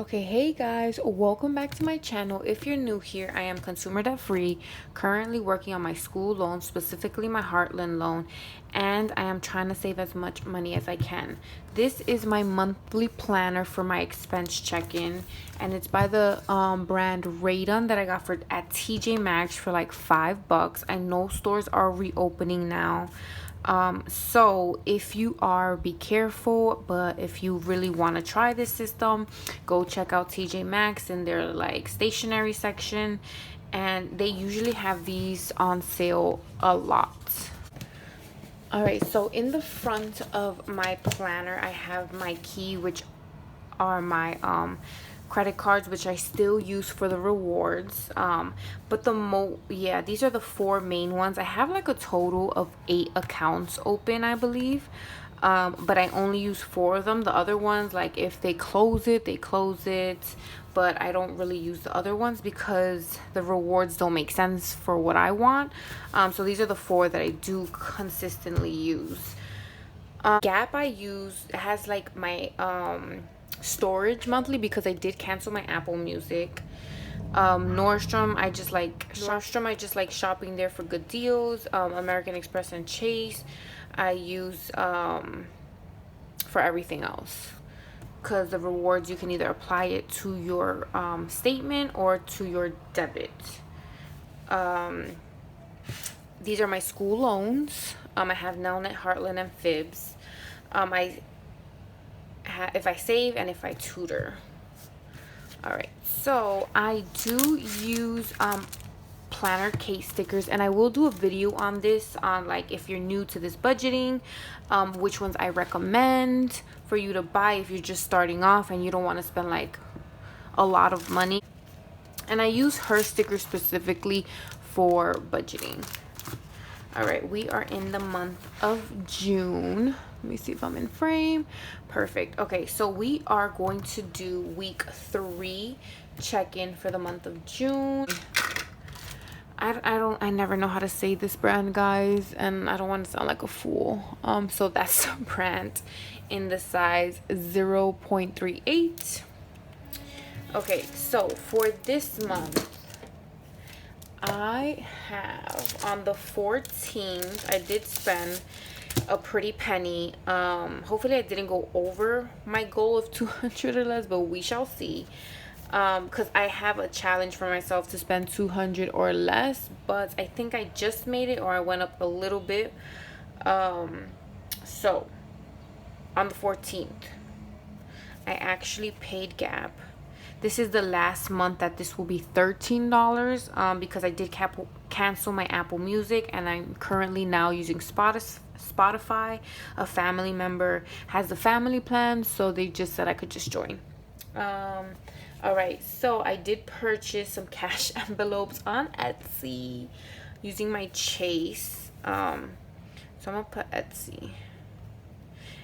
Okay, hey guys, welcome back to my channel. If you're new here, I am consumer debt free, currently working on my school loan, specifically my Heartland loan, and I am trying to save as much money as I can. This is my monthly planner for my expense check-in, and it's by the brand Radon that I got for at TJ Maxx for like $5. I know stores are reopening now. So if you are, be careful, but if you really want to try this system, go check out TJ Maxx in their like stationery section, and they usually have these on sale a lot. All right, so in the front of my planner I have my key, which are my credit cards, which I still use for the rewards. But these are the four main ones. I have like a total of 8 accounts open, I believe. But I only use 4 of them. The other ones, like if they close it, they close it. But I don't really use the other ones because the rewards don't make sense for what I want. So these are the 4 that I do consistently use. Gap I use has like my storage monthly because I did cancel my Apple Music. Nordstrom I just like shopping there for good deals. American Express and Chase I use for everything else, because the rewards you can either apply it to your statement or to your debit. These are my school loans. I have Nelnet, Heartland, and Fibs. If I save and if I tutor. All right, so I do use planner case stickers, and I will do a video on this, on like if you're new to this budgeting, which ones I recommend for you to buy if you're just starting off and you don't want to spend like a lot of money. And I use her stickers specifically for budgeting. All right, we are in the month of June. Let me see if I'm in frame. Perfect. Okay, so we are going to do week 3 check-in for the month of June. I never know how to say this brand, guys, and I don't want to sound like a fool. So that's the brand in the size 0.38. Okay, so for this month, I have on the 14th, I did spend a pretty penny. Hopefully I didn't go over my goal of 200 or less, but we shall see. Because I have a challenge for myself to spend 200 or less, but I think I just made it, or I went up a little bit. So on the 14th, I actually paid Gap. This is the last month that this will be $13, because I did cancel my Apple Music, and I'm currently now using Spotify. A family member has the family plan, so they just said I could just join. All right, so I did purchase some cash envelopes on Etsy using my Chase. So I'm gonna put Etsy.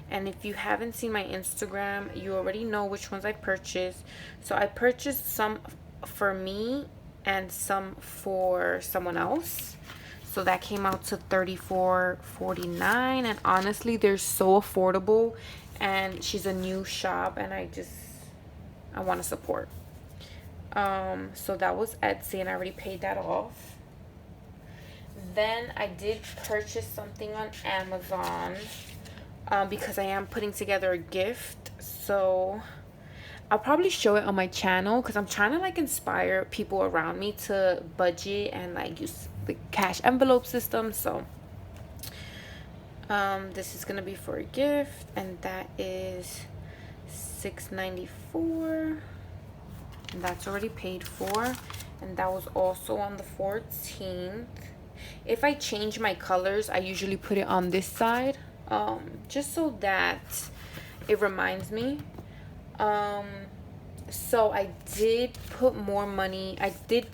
And if you haven't seen my Instagram, you already know which ones I purchased. So I purchased some for me and some for someone else. So that came out to $34.49, and honestly, they're so affordable. And she's a new shop, and I want to support. So that was Etsy, and I already paid that off. Then I did purchase something on Amazon. Because I am putting together a gift, so I'll probably show it on my channel, because I'm trying to like inspire people around me to budget and like use the cash envelope system. So this is gonna be for a gift, and that is $6.94, and that's already paid for, and that was also on the 14th. If I change my colors, I usually put it on this side, just so that it reminds me. So I did put more money. I did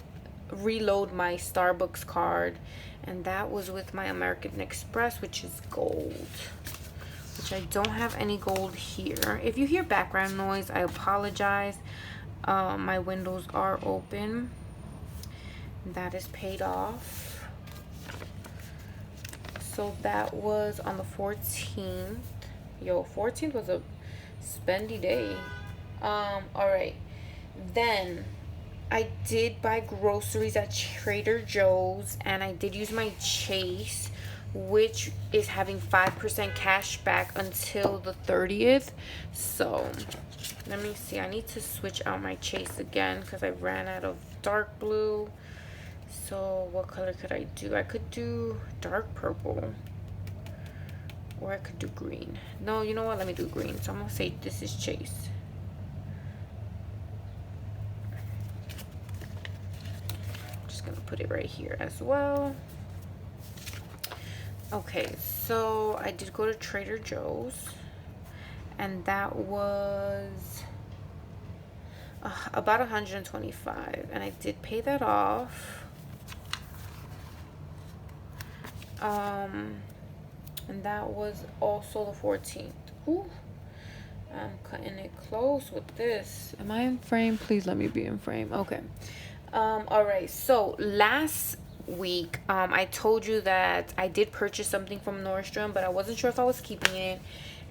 reload my Starbucks card, and that was with my American Express, which is gold, which I don't have any gold here. If you hear background noise, I apologize. My windows are open. That is paid off. So that was on the 14th. 14th was a spendy day. All right. Then I did buy groceries at Trader Joe's, and I did use my Chase, which is having 5% cash back until the 30th. So let me see. I need to switch out my Chase again because I ran out of dark blue. So what color could I do? I could do dark purple, or I could do green. No, you know what? Let me do green. So I'm gonna say this is Chase. Just gonna put it right here as well. Okay, so I did go to Trader Joe's, and that was about 125, and I did pay that off. And that was also the 14th. Ooh, I'm cutting it close with this. Am I in frame? Please let me be in frame. Okay. All right, so last week I told you that I did purchase something from Nordstrom, but I wasn't sure if I was keeping it,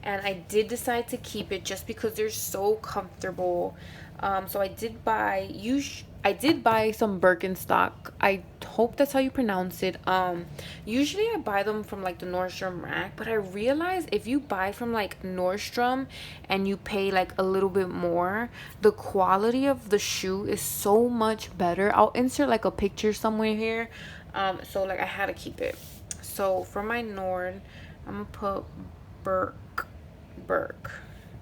and I did decide to keep it just because they're so comfortable. So I did buy some Birkenstock. I hope that's how you pronounce it. Usually I buy them from like the Nordstrom rack, but I realized if you buy from like Nordstrom and you pay like a little bit more, the quality of the shoe is so much better. I'll insert like a picture somewhere here. So like I had to keep it. So for my Nord, I'm gonna put Burke,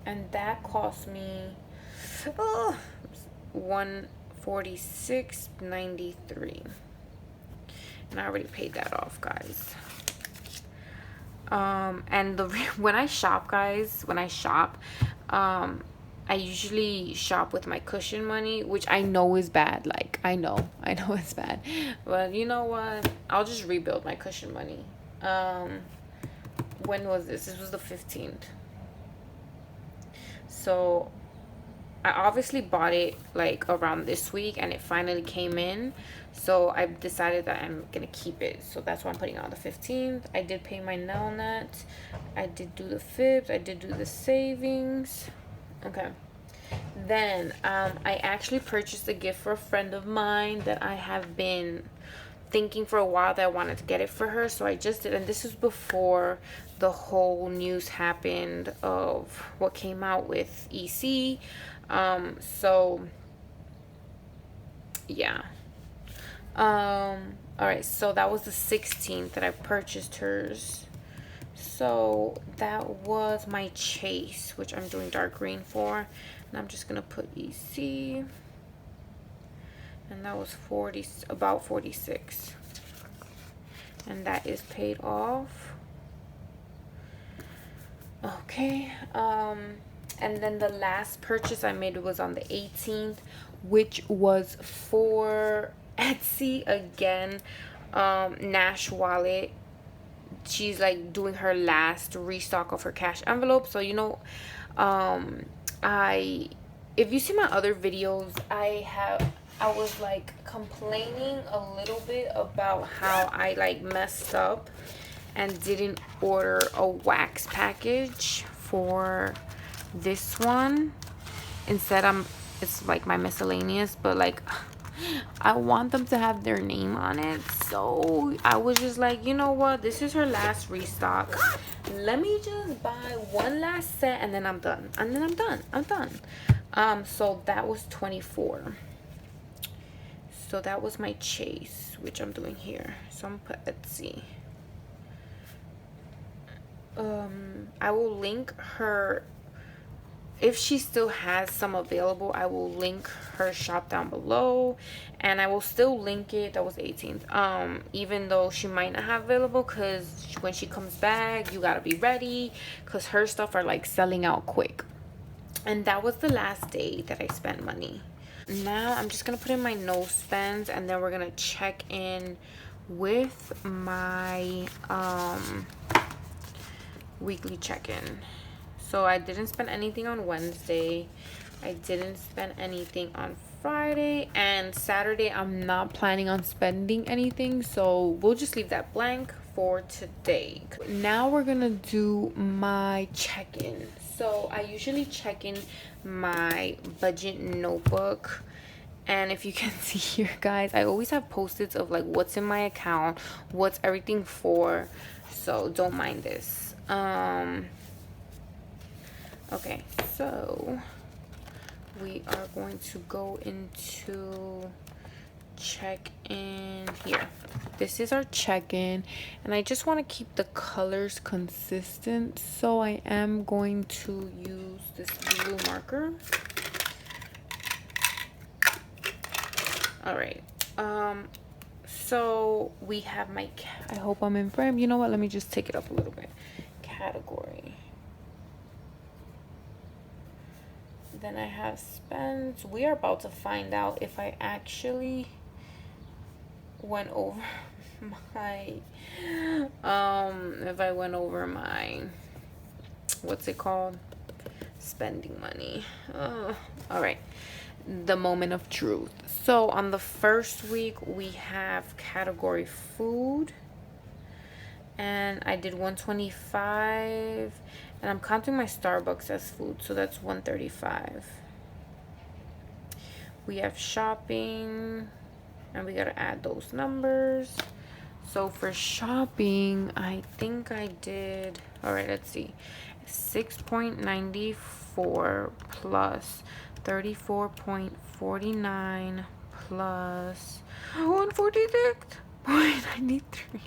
and that cost me $146.93, and I already paid that off, guys. And when I shop, guys, I usually shop with my cushion money, which I know is bad. Like I know it's bad, but you know what, I'll just rebuild my cushion money. When was this? This was the 15th. So I obviously bought it like around this week, and it finally came in. So I decided that I'm gonna keep it. So that's why I'm putting it on the 15th. I did pay my nail net. I did do the fibs. I did do the savings. Okay. Then I actually purchased a gift for a friend of mine that I have been thinking for a while that I wanted to get it for her. So I just did, and this is before the whole news happened of what came out with EC. So yeah. All right, so that was the 16th that I purchased hers. So that was my Chase, which I'm doing dark green for, and I'm just gonna put EC, and that was about 46, and that is paid off. Okay. And then the last purchase I made was on the 18th, which was for Etsy again. Nash Wallet, she's like doing her last restock of her cash envelope. So you know, if you see my other videos, I was like complaining a little bit about how I like messed up and didn't order a wax package for this one. Instead, it's like my miscellaneous, but like I want them to have their name on it. So I was just like, you know what, this is her last restock, let me just buy one last set, and then I'm done, I'm done. So that was 24. So that was my Chase, which I'm doing here. So I'm gonna put Etsy. I will link her, if she still has some available, I will link her shop down below, and I will still link it. That was 18th. Even though she might not have available, because when she comes back, you gotta be ready, because her stuff are like selling out quick. And that was the last day that I spent money. Now I'm just gonna put in my no spends, and then we're gonna check in with my weekly check-in. So I didn't spend anything on Wednesday, I didn't spend anything on Friday, and Saturday I'm not planning on spending anything, so we'll just leave that blank for today. Now we're gonna do my check-in. So I usually check in my budget notebook, and if you can see here, guys, I always have post-its of like what's in my account, what's everything for, so don't mind this. Okay, so we are going to go into check-in here. This is our check-in, and I just want to keep the colors consistent, so I am going to use this blue marker. All right, so we have my I hope I'm in frame. You know what, let me just take it up a little bit. Category, then I have spends. We are about to find out if I actually went over my if I went over my, what's it called, spending money. All right, the moment of truth. So on the first week we have category food, and I did 125, and I'm counting my Starbucks as food, so that's 135. We have shopping, and we gotta add those numbers. So for shopping, I think I did, all right, let's see, 6.94 plus 34.49 plus 146.93.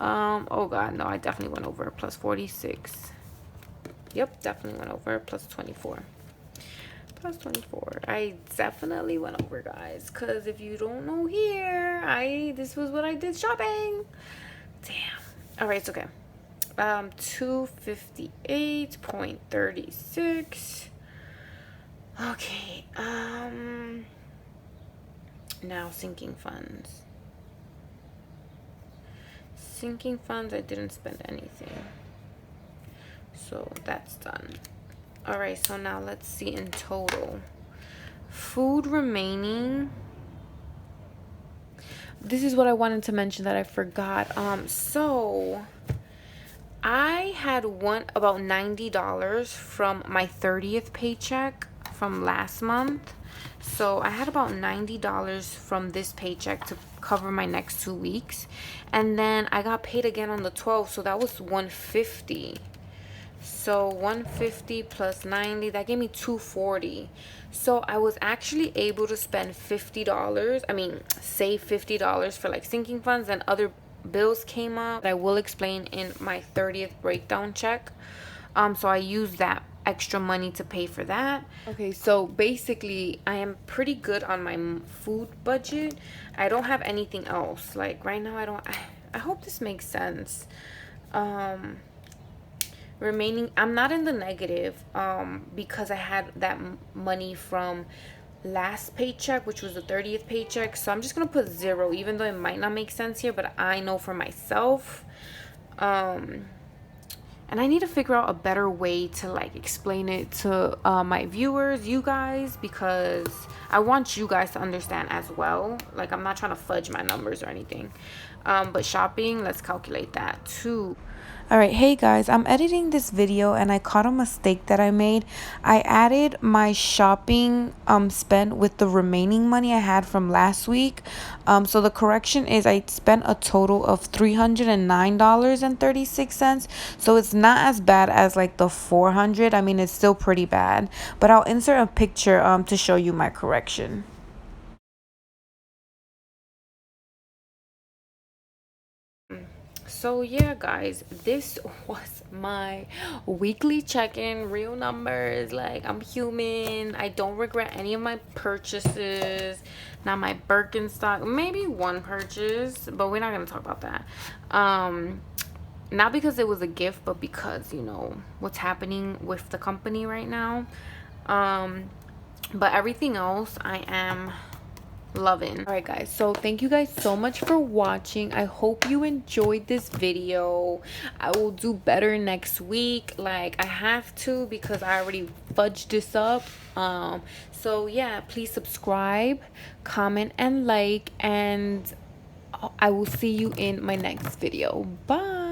Oh god, no, I definitely went over. Plus 46. Yep, definitely went over. Plus 24. Plus 24. I definitely went over, guys, because if you don't know here, this was what I did shopping. Damn. All right, it's okay. 258.36. Okay. Now sinking funds. Sinking funds, I didn't spend anything, so that's done. All right, so now let's see in total. Food remaining. This is what I wanted to mention that I forgot. So I had about $90 from my 30th paycheck from last month. So I had about $90 from this paycheck to cover my next 2 weeks, and then I got paid again on the 12th, so that was 150. So 150 plus 90, that gave me 240. So I was actually able to spend $50. I mean, save $50 for like sinking funds, and other bills came up that I will explain in my 30th breakdown check. So I used that extra money to pay for that. Okay, so basically I am pretty good on my food budget. I don't have anything else. Like right now I hope this makes sense. Remaining, I'm not in the negative because I had that money from last paycheck, which was the 30th paycheck. So I'm just gonna put 0, even though it might not make sense here, but I know for myself. And I need to figure out a better way to like explain it to my viewers, you guys, because I want you guys to understand as well. Like, I'm not trying to fudge my numbers or anything. But shopping, let's calculate that too. Alright, hey guys, I'm editing this video and I caught a mistake that I made. I added my shopping spend with the remaining money I had from last week. So the correction is I spent a total of $309.36. So it's not as bad as like the 400. I mean, it's still pretty bad, but I'll insert a picture to show you my correction. So yeah, guys, this was my weekly check-in, real numbers. Like, I'm human. I don't regret any of my purchases. Not my Birkenstock, maybe one purchase, but we're not gonna talk about that. Not because it was a gift, but because, you know, what's happening with the company right now. But everything else I am loving. All right, guys, so thank you guys so much for watching. I hope you enjoyed this video. I will do better next week. Like, I have to, because I already fudged this up. So yeah, please subscribe, comment, and like, and I will see you in my next video. Bye.